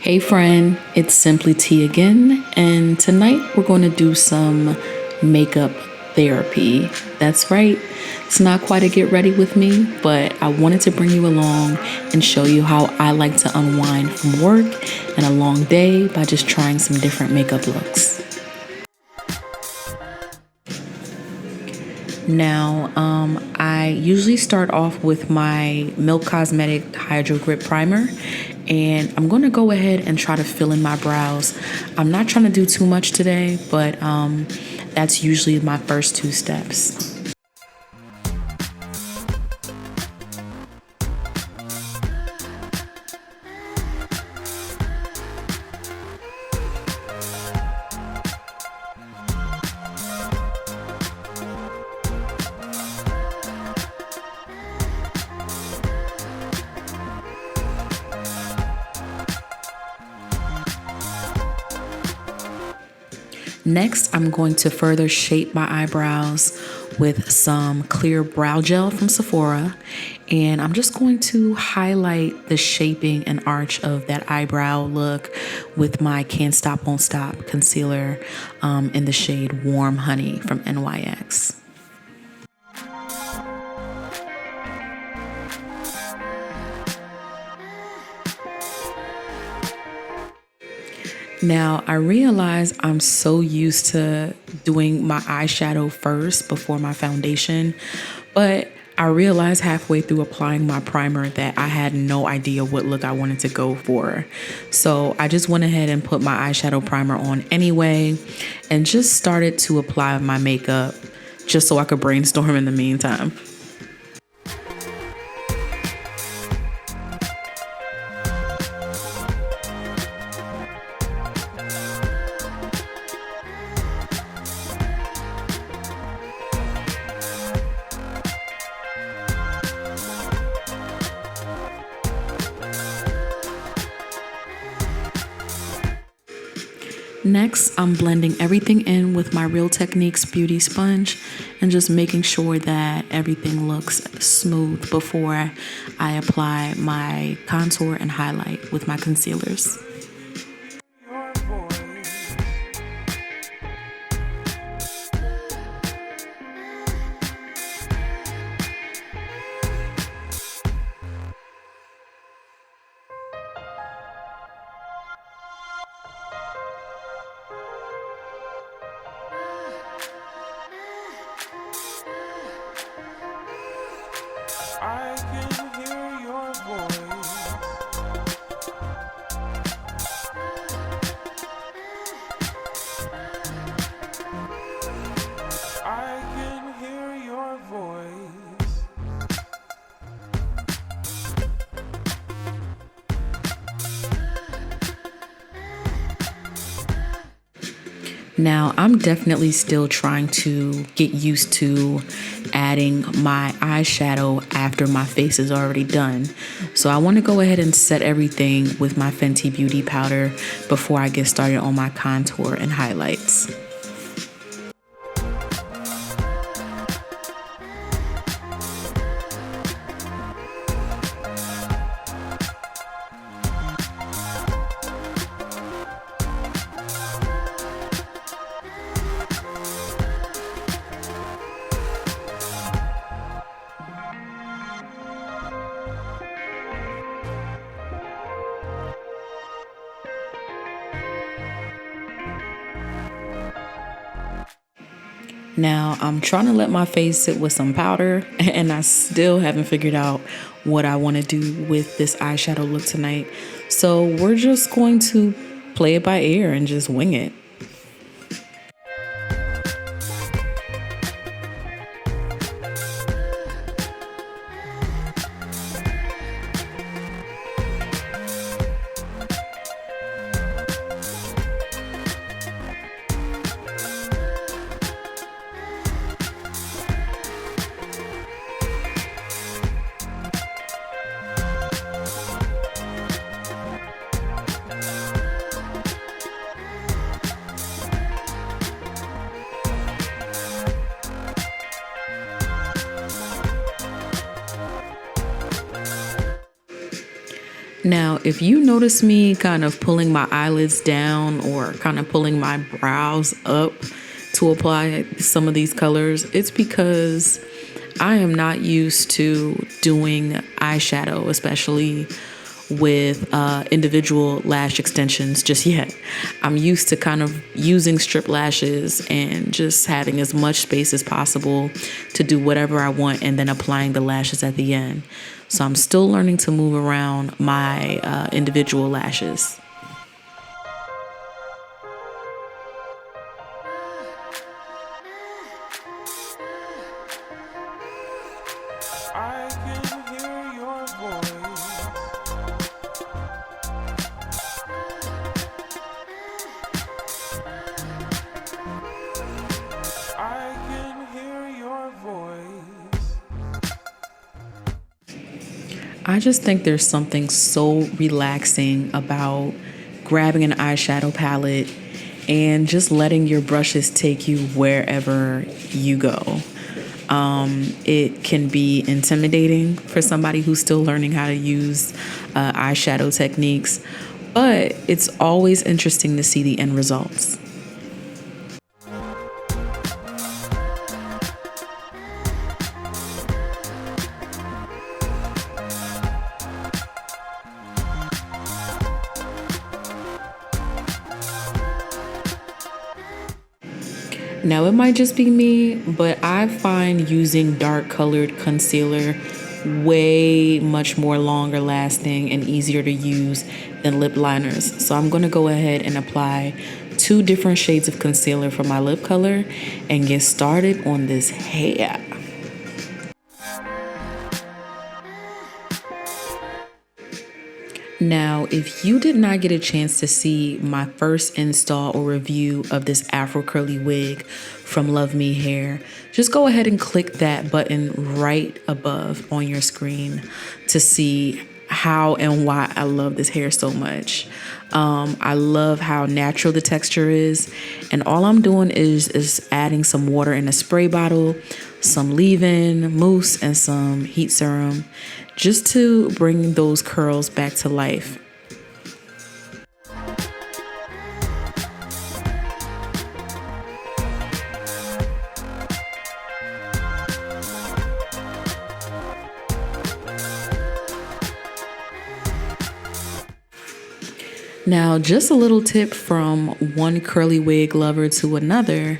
Hey friend, it's Simply T again, and tonight we're going to do some makeup therapy. That's right, it's not quite a get ready with me, but I wanted to bring you along and show you how I like to unwind from work and a long day by just trying some different makeup looks. Now, I usually start off with my Milk Cosmetic Hydro Grip Primer, and I'm going to go ahead and try to fill in my brows. I'm not trying to do too much today, but that's usually my first two steps. Next, I'm going to further shape my eyebrows with some clear brow gel from Sephora. And I'm just going to highlight the shaping and arch of that eyebrow look with my Can't Stop Won't Stop concealer in the shade Warm Honey from NYX. Now, I realize I'm so used to doing my eyeshadow first before my foundation, but I realized halfway through applying my primer that I had no idea what look I wanted to go for. So I just went ahead and put my eyeshadow primer on anyway and just started to apply my makeup just so I could brainstorm in the meantime. Next, I'm blending everything in with my Real Techniques beauty sponge and just making sure that everything looks smooth before I apply my contour and highlight with my concealers. I can hear your voice. I can hear your voice. Now, I'm definitely still trying to get used to adding my eyeshadow after my face is already done. So I want to go ahead and set everything with my Fenty Beauty powder before I get started on my contour and highlights. Now, I'm trying to let my face sit with some powder, and I still haven't figured out what I want to do with this eyeshadow look tonight. So we're just going to play it by ear and just wing it. Now, if you notice me kind of pulling my eyelids down or kind of pulling my brows up to apply some of these colors, it's because I am not used to doing eyeshadow, especially with individual lash extensions just yet. I'm used to kind of using strip lashes and just having as much space as possible to do whatever I want and then applying the lashes at the end. So I'm still learning to move around my individual lashes. I can hear your voice. I can hear your voice. I just think there's something so relaxing about grabbing an eyeshadow palette and just letting your brushes take you wherever you go. It can be intimidating for somebody who's still learning how to use eyeshadow techniques, but it's always interesting to see the end results. Now, it might just be me, but I find using dark colored concealer way much more longer lasting and easier to use than lip liners. So I'm going to go ahead and apply 2 different shades of concealer for my lip color and get started on this hair. Now, if you did not get a chance to see my first install or review of this Afro curly wig from Luv Me Hair, just go ahead and click that button right above on your screen to see how and why I love this hair so much. I love how natural the texture is, and all I'm doing is adding some water in a spray bottle, some leave-in mousse, and some heat serum just to bring those curls back to life. Now, just a little tip from one curly wig lover to another.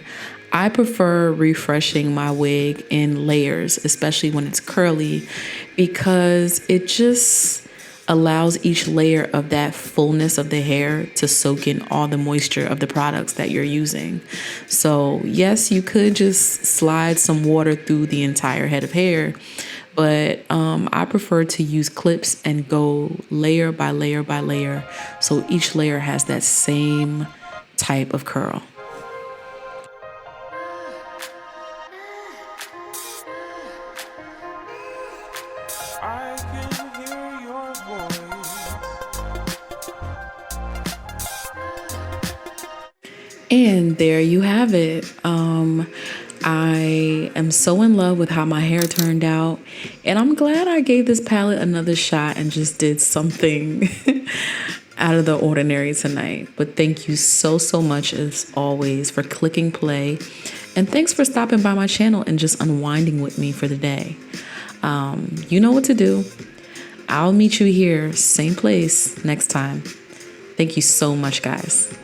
I prefer refreshing my wig in layers, especially when it's curly, because it just allows each layer of that fullness of the hair to soak in all the moisture of the products that you're using. So yes, you could just slide some water through the entire head of hair, but I prefer to use clips and go layer by layer by layer, so each layer has that same type of curl. I can hear your voice. And there you have it. I am so in love with how my hair turned out, and I'm glad I gave this palette another shot and just did something out of the ordinary tonight. But thank you so much as always for clicking play, and thanks for stopping by my channel and just unwinding with me for the day. You know what to do. I'll meet you here, same place, next time. Thank you so much, guys.